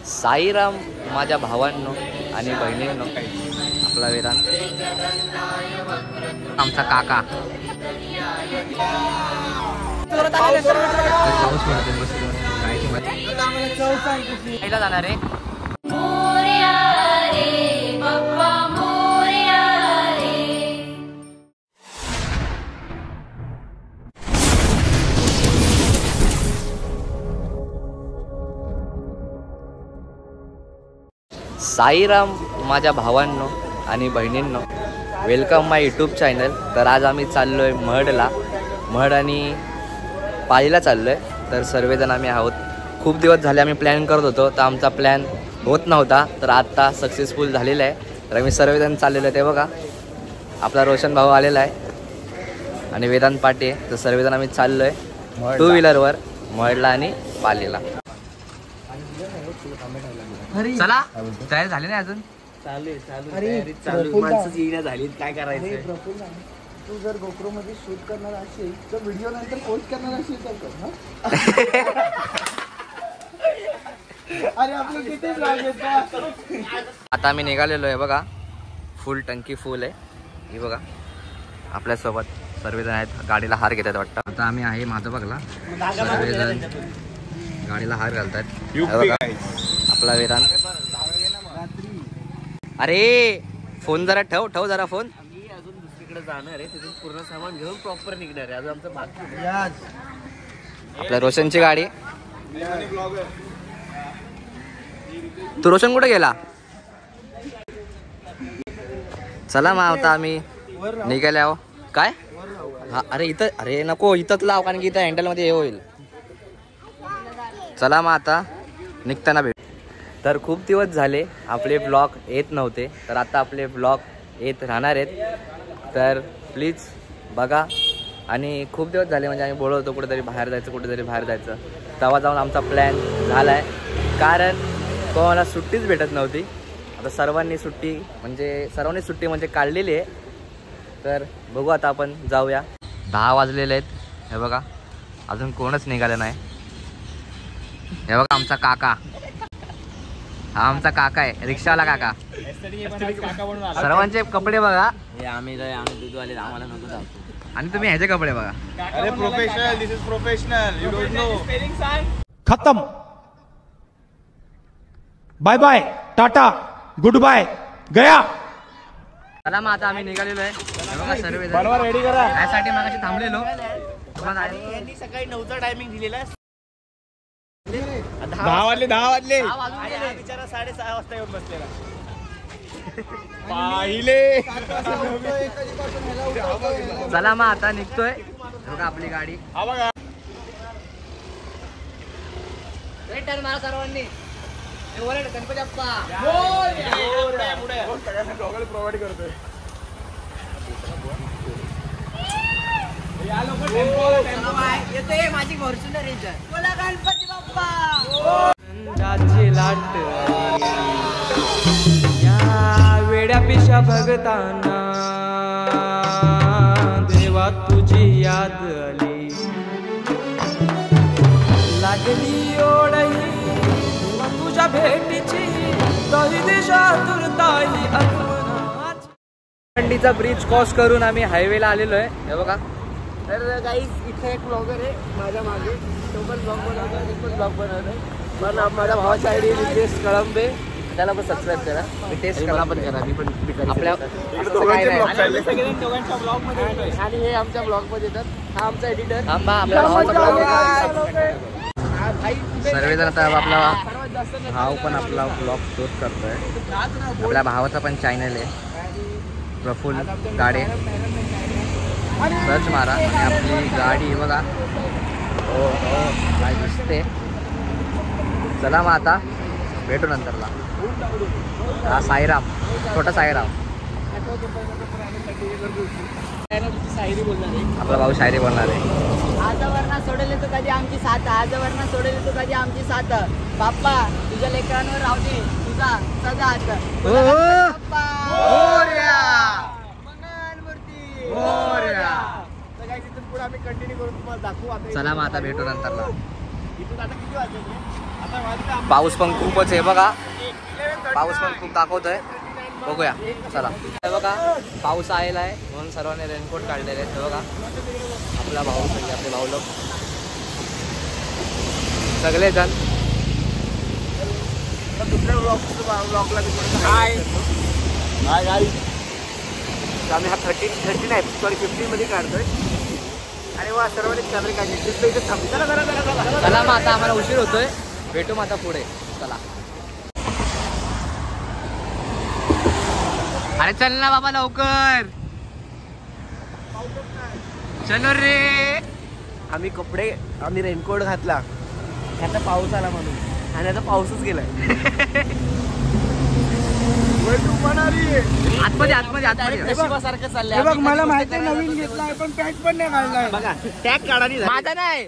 साईराम माझ्या भावांनो आणि बहिणींनो, आपला वेदांत आमचा काका पाऊस जाणार आहे. साईराम माझ्या भावांनो आणि बहिणींनो, वेलकम माय यूट्यूब चॅनल. तर आज आम्ही चाललो आहे महड आणि पालीला चाललो आहे. तर सर्वजण आम्ही आहोत. खूप दिवस झाले आम्ही प्लॅन करत होतो, तर आमचा प्लॅन होत नव्हता, तर आत्ता सक्सेसफुल झालेला आहे. तर आम्ही सर्वजण चाललेलो आहे. ते बघा आपला रोशन भाऊ आलेला आहे आणि वेदांत पाटे. तर सर्वजण आम्ही चाललो आहे 2 व्हीलरवर महडला आणि पालीला. चला, तयारी झाली नाही अजून? चालू माणसं येण्या झाली, काय करायचं? तू जर गोप्रो मध्ये शूट करणार असेल तर व्हिडिओ नंतर पोस्ट करणार असेल तर कर. अरे आपलं किती आता आम्ही निघालेलो आहे बघा. फुल टंकी फुल आहे ही बघा. आपल्यासोबत सर्वजण आहेत. गाडीला हार घेतात वाटतं. आता आम्ही आहे माधवबागला. सर्वजण गाडीला हार घालतात. आपला वेदांत. अरे फोन जरा ठेव जरा फोन. आम्ही अजून दुसरीकडे जाणार आहे, तिथून पूर्ण सामान घेऊन प्रॉपर निघणार आहे. अजून आमचं बाकी. आपल्या रोशनची गाडी. तू रोशन कुठे गेला? चला मग आता आम्ही निघाले आहो. काय? हा अरे इथं, अरे नको इथंच लाव, कारण की इथं हँडलमध्ये हे होईल. चला मग आता निघताना भेट. तर खूप दिवस झाले आपले ब्लॉग येत नव्हते, तर आता आपले ब्लॉग येत राहणार आहेत. तर प्लीज बघा. आणि खूप दिवस झाले म्हणजे आम्ही बोलत होतो कुठेतरी बाहेर जायचं. तेव्हा जाऊन आमचा प्लॅन झाला आहे, कारण कोणाला सुट्टीच भेटत नव्हती. आता सर्वांनी सुट्टी म्हणजे काढलेली आहे. तर बघू आता आपण जाऊया. 10 वाजलेले आहेत. हे बघा अजून कोणच निघालं नाही. हे बघा आमचा काका. हा आमचा काका आहे, रिक्षावाला काका. सर्वांचे कपडे बघा. हे आम्ही दूधवाले, आम्हाला नको जाऊ. आणि तुम्ही ह्याचे कपडे बघा. अरे professional, this is professional. You don't know. खत्म. Bye bye, tata, goodbye, गया. चला मग आता आम्ही निघालेलो आहे. बघा सर्व रेडी करा. यासाठी मागाशी थांबलेलो. सकाळी 9चा टायमिंग दिलेला आहे. 10 वाजले. बिचारा 6:30 वाजता येऊन बसलेला. पाहिले. चला मग आता निघतोय. बघा आपली गाडी. हा बघा. मला सर्वांनी गणपती बाप्पा प्रोव्हाइड करतोय. माझी फॉर्च्युनर बोला गणपती बाप्पा. लाट या वेड्या पिशा भगताना देवा तुझी याद आली. लागली ओढही तुझ्या भेटीची, तरी दिशा तुरताई आगमनाची. खंडीचा ब्रिज क्रॉस करून आम्ही हायवेला आलेलो आहे. हे बघा. तर गाईज इथे एक ब्लॉगर आहे माझ्या मागे. तो पण ब्लॉग बनवतोय. पण माझ्या भावाची आयडी रितेश कळंबे, त्याला पण सबस्क्राईब करा. टेस्ट करा पण करा. मी पण आपल्या दोघांच्या ब्लॉग मध्ये येतोय आणि हे आमच्या ब्लॉग मध्ये येतात. हा आमचा एडिटर. आपल्या भावाचा ब्लॉग. सर्वजण आता आपला भाव पण आपला ब्लॉग शूट करतोय. आपल्या भावाचा पण चॅनल आहे प्रफुल्ल गाडे. सर्च मारा. आणि आपली गाडी बघा. हो काय दिसते. चला मग आता भेटू नंतरला. हा साईराम, छोटा साईराम. आपला भाऊ शायरी बोलणार आहे. आजवरना सोडले तू कधी आमची साथ, आजवरना सोडले तू कधी आमची साथ. बाप्पा तुझ्या लेकरांवर राहू दे तुझा सदा हात. बाप्पा मंगलमूर्ती. तर काय तिथून पुढे आम्ही कंटिन्यू करून तुम्हाला दाखवू. चला मग आता भेटू नंतरला. इथून आता किती वाजले? पाऊस पण खूपच आहे बघा, पाऊस पण खूप दाखवतोय. बघूया चला. हे बघा पाऊस आलेला आहे म्हणून सर्वांनी रेनकोट काढलेले आहेत. हे बघा आपला भाऊ म्हणजे आपले भाऊ लोक सगळेजण. दुसऱ्या ब्लॉगला हाय हाय गाईस. आम्ही हा 30 नाही सॉरी 50 मध्ये काढतोय. अरे वा सर्वांनी कॅमेरे काढले. चला मग आता आम्हाला उशीर होतोय, भेटू मग आता पुढे. चला. अरे चल ना बाबा लवकर, चलो रे. आम्ही रेनकोट घातला, आता पाऊस आला म्हणून, आणि आता पाऊसच गेलाय. आतमध्ये आतमध्ये आतमध्ये सारखं चाललंय. मला माहिती नवीन घेतलाय पण पॅच पण नाही काढलाय. बघा टॅग काढा. माझा नाही,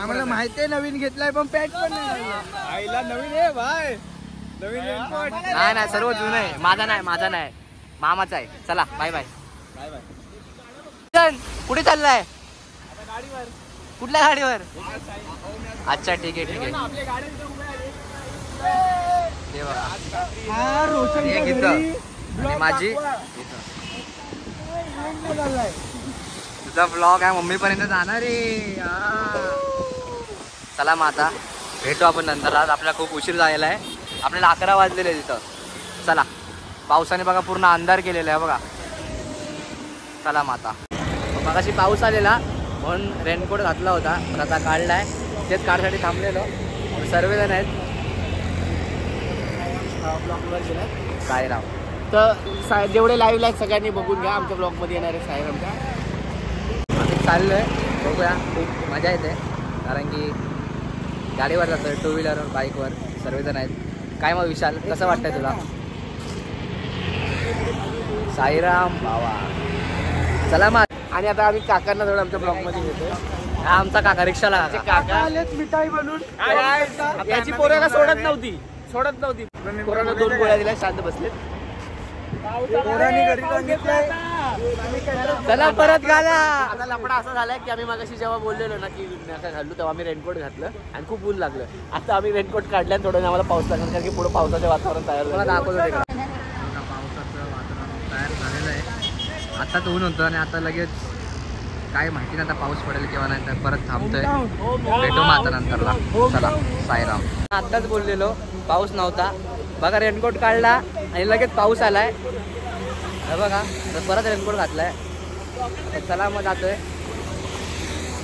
आम्हाला माहिती आहे नवीन घेतलाय पण पॅच पण नाही. आईला नवीन आहे भाई, नवीन रेनकोट. नाही नाही सर्व जुनं आहे. माझा नाही, माझा नाही, मामाचा आहे. चला बाय बाय. कुठे चाललाय? कुठल्या गाडीवर? अच्छा ठीक आहे ठीक आहे. ते बघा एक इथं आणि माझी इथं. तुझा ब्लॉग आहे मम्मी पर्यंत जाणार रे. चला मग आता भेटू आपण नंतर. आज आपल्याला खूप उशीर झालेला आहे, आपल्याला 11 वाजलेले तिथं. चला पावसाने बघा पूर्ण अंधार केलेला आहे बघा. चला मग आता. मगाशी पाऊस आलेला म्हणून रेनकोट घातला होता, पण आता काढलाय. तेच कारसाठी थांबलेलो. सर्वजण आहेत. साईराम तर जेवढे लाईव्ह आहेत सगळ्यांनी बघून घ्या. आमच्या ब्लॉग मध्ये येणार आहे साईरामच्या. आम्ही चाललोय, बघूया. खूप मजा येते कारण की गाडीवर जातोय, 2 व्हीलरवर बाईकवर सर्वजण आहेत. काय मग विशाल कसं वाटतंय तुला? साईराम बाबा. चला मग. आणि आता आम्ही काकांना थोडं आमच्या ब्लॉग मध्ये घेतोय. हा आमचा काका रिक्षाला. काका आलेत मिठाई बनून. याची पोरं का सोडत नव्हती. पोरांना 2 गोळ्या दिल्या, शांत बसलेत. चला परत घाला. आता लफडा असा झालाय की आम्ही मागाशी जेव्हा बोललेलो ना की नका घालू, तेव्हा आम्ही रेनकोट घातलं आणि खूप ऊन लागलं. आता आम्ही रेनकोट काढल्या, थोडं आम्हाला पाऊस लागला कारण की पुढे पावसाचं वातावरण तयार मला झालं. दाखवतो तिकडं. पावसाचं वातावरण तयार झालेलं आहे. आताच ऊन होतं आणि आता लगेच काय माहिती नाही आता पाऊस पडेल किंवा नाही, तर परत थांबतोय. भेटू मग आता नंतरला. चला साईराम. आत्ताच बोललेलो पाऊस नव्हता, बघा रेनकोट काढला आणि लगेच पाऊस आलाय. बघा तर परत रेनकोट घातलाय. चला मग जातोय.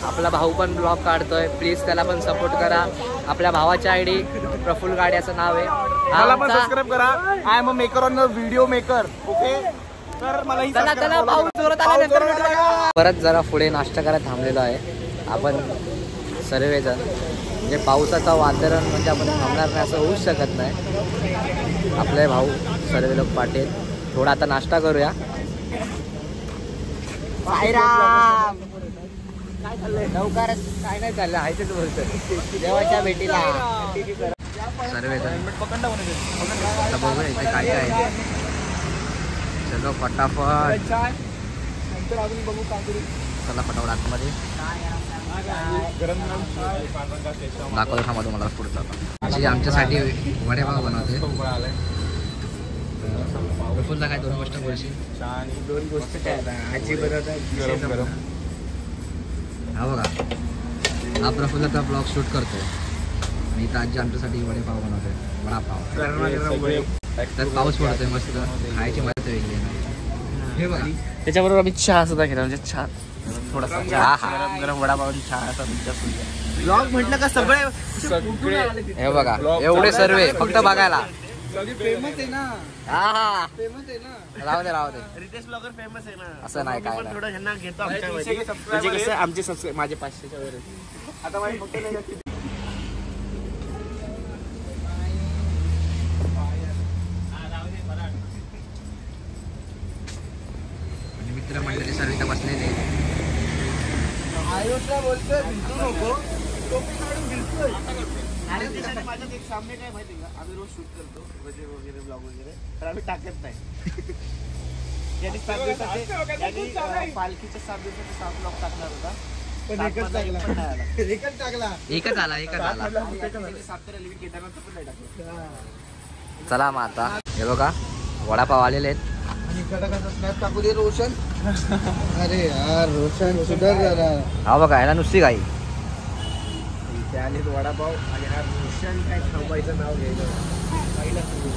आपला भाऊ पण ब्लॉग काढतोय, प्लीज त्याला पण सपोर्ट करा. आपल्या भावाच्या आयडी प्रफुल्ल गाडे असं नाव आहे. मला पण सबस्क्राइब करा. I am a maker on video maker. Okay तर मला परत जरा पुढे नाश्ता करायला थांबलेलो आहे आपण सर्वजण. म्हणजे पावसाचं वातावरण म्हणजे आपण थांबणार नाही असं होऊच शकत नाही. आपले भाऊ सर्व लोक पाटील. थोडा आता नाश्ता करूया. साईराम. काय चाललंय? लवकरच काय नाही चाललं आहे तेच बोलतोय. देवाच्या भेटीला. सर्वजण आता बघूया इथे काय काय आहे. चलो फटाफट. चला फटाफट आतमध्ये दाखवतो. थांबा तुम्हाला पुढचा. आजी आमच्यासाठी वडेपाव बनवते. प्रफुल्लला काय 2 गोष्ट बोलशील? 2 गोष्ट काय आजी बनवतात. हा बघा हा प्रफुल्लचा ब्लॉग शूट करतो आणि इथं आजी आमच्यासाठी वडेपाव बनवते. वडापाव तर पाऊस पडतोय मस्त, खायची मजा वेगळी आहे. हे बघा त्याच्याबरोबर आम्ही चहा सुद्धा घेतला. म्हणजे चहा थोडासा गरम गरम वडापाव चहा असा तुमच्या ब्लॉग म्हटलं का सगळे. हे बघा एवढे सर्व फक्त बघायला. फेमस आहे ना. हा फेमस आहे ना. राहू दे. रितेश ब्लॉगर फेमस आहे ना. असं नाही काय थोडं ह्यांना घेतो आमच्यामध्ये. म्हणजे कसं आमचे सबस्क्राईब माझे 500च्या वर आता माझे फक्त नाही. मित्रमंडळी सर्व इथं बसलेले. आयुषला बोलतोय भिजू नको, टोपी काढून भिजतोय. आणि माझ्यात एक सामने काय माहिती का, आम्ही रोज शूट करतो वगैरे ब्लॉग वगैरे, तर आम्ही टाकत नाही. यांनी 7 दिवसाचे पालखीचे 7 दिवसाचे 7 ब्लॉग टाकणार होता. एकच आला. चला मग आता हे बघा वडापाव आलेले आहेत. टाकू दे रोशन. अरे यार रोशन सुधर जरा. हा बघा याला नुसती गाई. आले वडापाव आणि हा रोशन काय थांबायचं नाव घ्यायचं.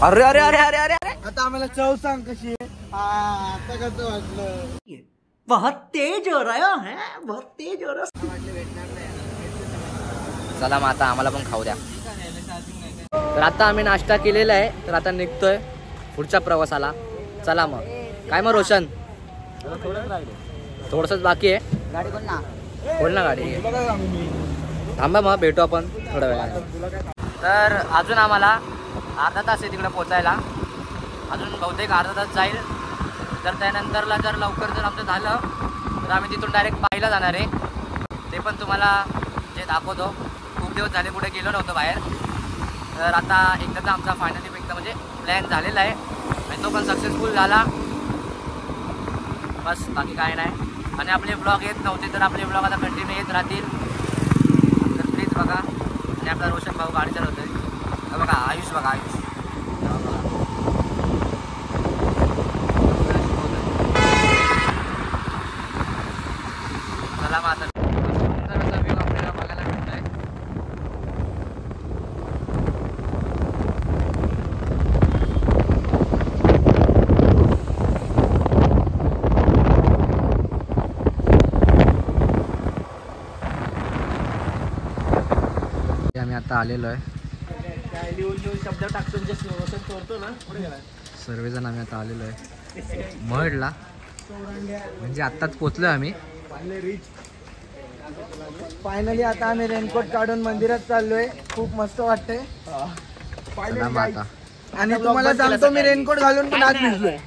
अरे अरे अरे अरे अरे अरे आता आम्हाला चव सांग कशी आहे. आता कसं वाटलं. बहुत तेज हो रहा है, बहुत तेज हो रहा. चला मग आता आम्हाला पण खाऊ द्या. तर आता आम्ही नाश्ता केलेला आहे. तर आता निघतोय पुढच्या प्रवासाला. चला मग. काय मग रोशन थोडंसंच बाकी आहे. गाडी कोण ना बोल ना गाडी. थांबा मग भेटू आपण थोड्या वेळाने. तर अजून आम्हाला अर्धा तास आहे तिकडे पोचायला. अजून बहुतेक अर्धा तास जाईल. तर त्यानंतरला जर लवकर जर आमचं झालं तर आम्ही तिथून डायरेक्ट पाहिला जाणार आहे. ते पण तुम्हाला जे दाखवतो. खूप दिवस झाले कुठे गेलो नव्हतो बाहेर. तर आता एकदाचा आमचा फायनली एकदा म्हणजे प्लॅन झालेला आहे आणि तो पण सक्सेसफुल झाला. बस बाकी काय नाही. आणि आपले ब्लॉग येत नव्हते तर आपले ब्लॉग आता कंटिन्यू येत राहतील. तर प्लीज बघा. आणि आपला रोशन भाऊ गाडी चालवतोय बघा. आयुष बघा आयुष. चला मग आता सुंदर असा व्ह्यू आपल्याला बघायला भेटतोय. आम्ही आता आलेलो आहे. शब्द टाकतो चोरतो ना. सर्वजण आम्ही आता आलेलो आहे महडला. म्हणजे आत्ताच पोचलोय आम्ही. फायनली आता आम्ही रेनकोट काढून मंदिरात चाललोय. खूप मस्त वाटतंय. चला मग आता. आणि तुम्हाला सांगतो मी रेनकोट घालून पण आज भिजलोय.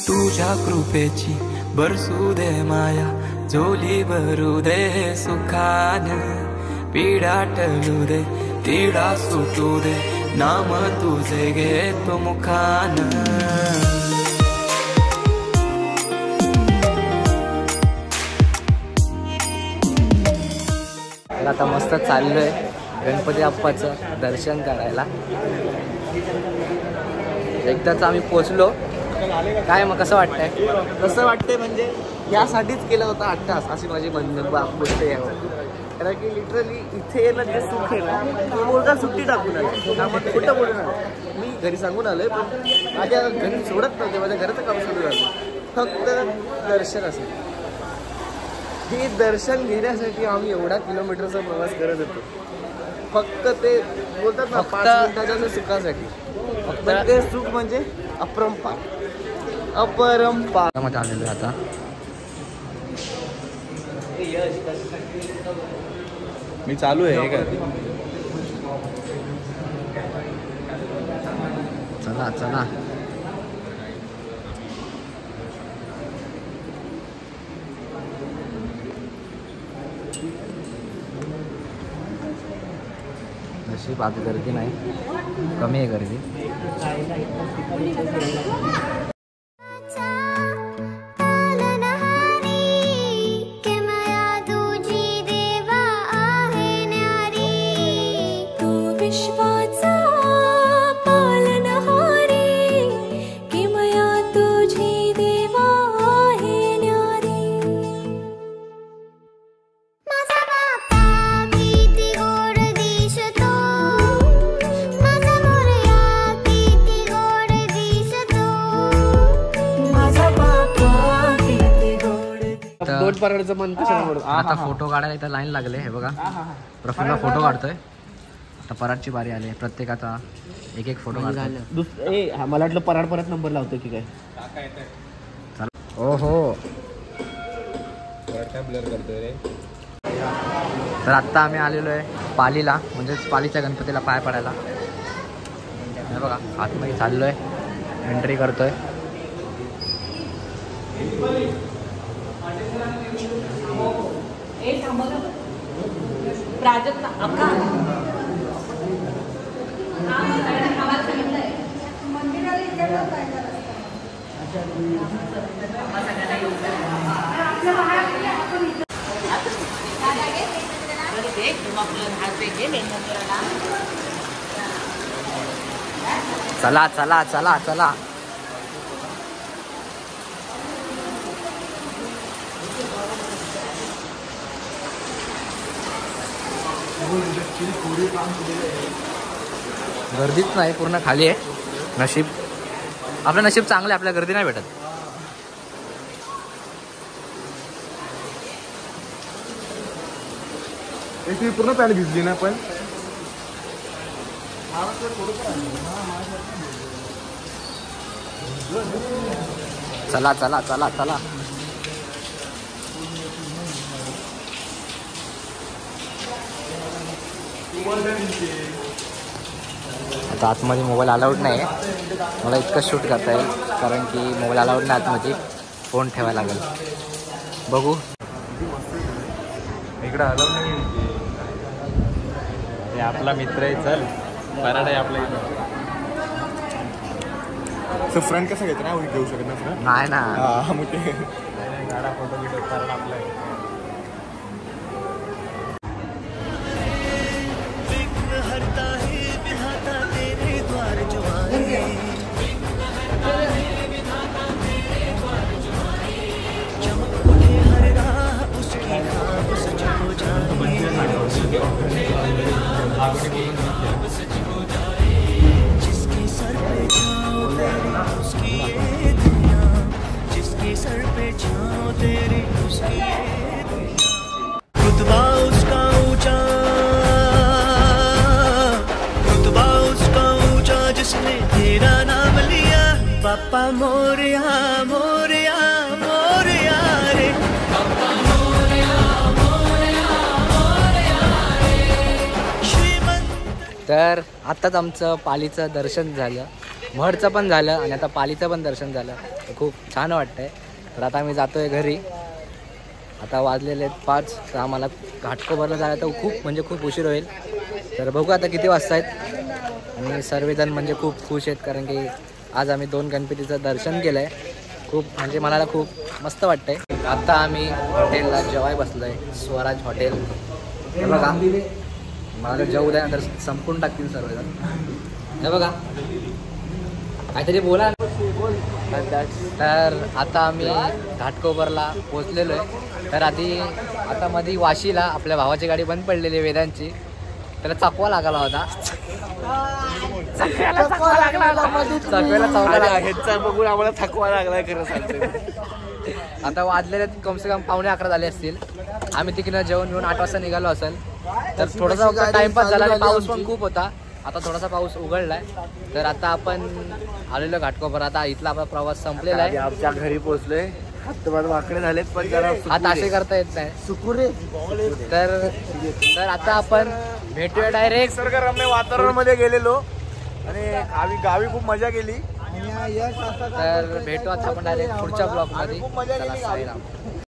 तुझ्या कृपेची बरसू दे माया, झोली भरू दे सुखान, पीडा टळू दे, तिडा सुटू दे, नाम तुझे घेतो मुखान. आता मस्त चाललोय गणपती बाप्पाचं दर्शन करायला. एकदाच आम्ही पोचलो. काय मग कसं वाटतंय? कसं वाटतंय म्हणजे यासाठीच केला होता 8 तास अशी माझी गोष्ट यावं. कारण की लिटरली इथे येणं जे सुख आहे ना ते मुलगा सुट्टी टाकून आला. त्यामध्ये खोटं बोलून आलं. मी घरी सांगून आलोय पण माझ्या घरी सोडत नव्हते. माझ्या घराचं काम सुरू झालं. फक्त दर्शन असेल. हे दर्शन घेण्यासाठी आम्ही एवढा किलोमीटरचा प्रवास करत होतो. फक्त ते बोलतात ना 5 मिनिटाच्या सुखासाठी. फक्त ते सुख म्हणजे अपरंपार. मध्ये आलेलो आता. मी चालू आहे का? चला चला. नशीब आज गर्दी नाही, कमी आहे गर्दी. आता फोटो काढायला इथं लाईन लागले. हे बघा प्रफुल्ल फोटो काढतोय. आता पराठची बारी आली. प्रत्येकाचा एक एक फोटो काढतोय. मला वाटलं परत नंबर लावतो की काय. ओ हो. तर आत्ता आम्ही आलेलो आहे पालीला, म्हणजेच पालीच्या गणपतीला पाय पडायला. हे बघा आतमध्ये चाललोय. एंट्री करतोय. चला चला चला चला. गर्दीच नाही, पूर्ण खाली आहे. नशीब आपलं नशीब चांगलं आहे, आपल्या गर्दी नाही भेटत. पूर्ण पॅन्ट भिजली ना पण. चला चला चला चला. आता आतमध्ये मोबाईल अलाउड नाही आहे. मला इतकं शूट करता येईल कारण की मोबाईल अलाउड नाही आतमध्ये, फोन ठेवायला लागेल. बघू इकडं अलाउड नाही. हे आपला मित्र आहे, चल बराड आहे आपल्या इथं. फ्रंट कसं घेतो ना, घेऊ शकत ना फ्रंट. नाही ना. हा मग ते गाडा फोटो बिटो कारण आपला आहे. जिसके सर पे छाँव तेरी उसकी ये दुनिया, जिसके सर पे छाँव तेरी उसकी ये दुनिया. रुतबा उसका ऊंचा, रुतबा उसका ऊंचा जिसने तेरा नाम लिया. पापा मोरया मोरया मोरया रे. तर आत्ताच आमचं पालीचं दर्शन झालं, महडचं पण झालं आणि आता पालीचं पण दर्शन झालं. खूप छान वाटतंय. तर आता आम्ही जातोय घरी. आता वाजलेले आहेत 5. तर आम्हाला घाटकोपरला जायला तर खूप उशीर होईल. तर बघू आता किती वाजता आहेत. आणि सर्वजण म्हणजे खूप खुश आहेत कारण की आज आम्ही 2 गणपतीचं दर्शन केलं आहे. खूप मला खूप मस्त वाटतंय. आता आम्ही हॉटेलला जेवाय बसलो आहे, स्वराज हॉटेल. हे बघा, मला जेवू द्या तर संपून टाकतील सर्वजण. हे बघा, काहीतरी बोला. तर आता आम्ही घाटकोपरला पोचलेलो आहे. तर आता मध्ये वाशीला आपल्या भावाची गाडी बंद पडलेली आहे वेदांची, त्याला चकवा लागला होता. बघून आम्हाला थकवा लागलाय खरं सांगतो. आता वाजलेले कमसे कम 11:15 झाले असतील. आम्ही तिकडनं जेवण घेऊन 8 वाजता निघालो असेल. तर थोडासा टाइमपास झाला आणि पाऊस पण खूप होता. आता थोडासा पाऊस उघडलाय. तर आता आपण आलेलो घाटकोपर. आता इथला आपला प्रवास संपलेला आहे. आमच्या घरी पोहोचलोय. हातपाय वाकडे झालेत पण जरा हात असे करता येत नाही. सुकुरे. तर आता आपण भेटूया डायरेक्ट. निसर्गरम्य वातावरणामध्ये गेलेलो आणि गावी खूप मजा केली. तर भेटू आता आपण डायरेक्ट पुढच्या ब्लॉग मध्ये. चला, साईराम.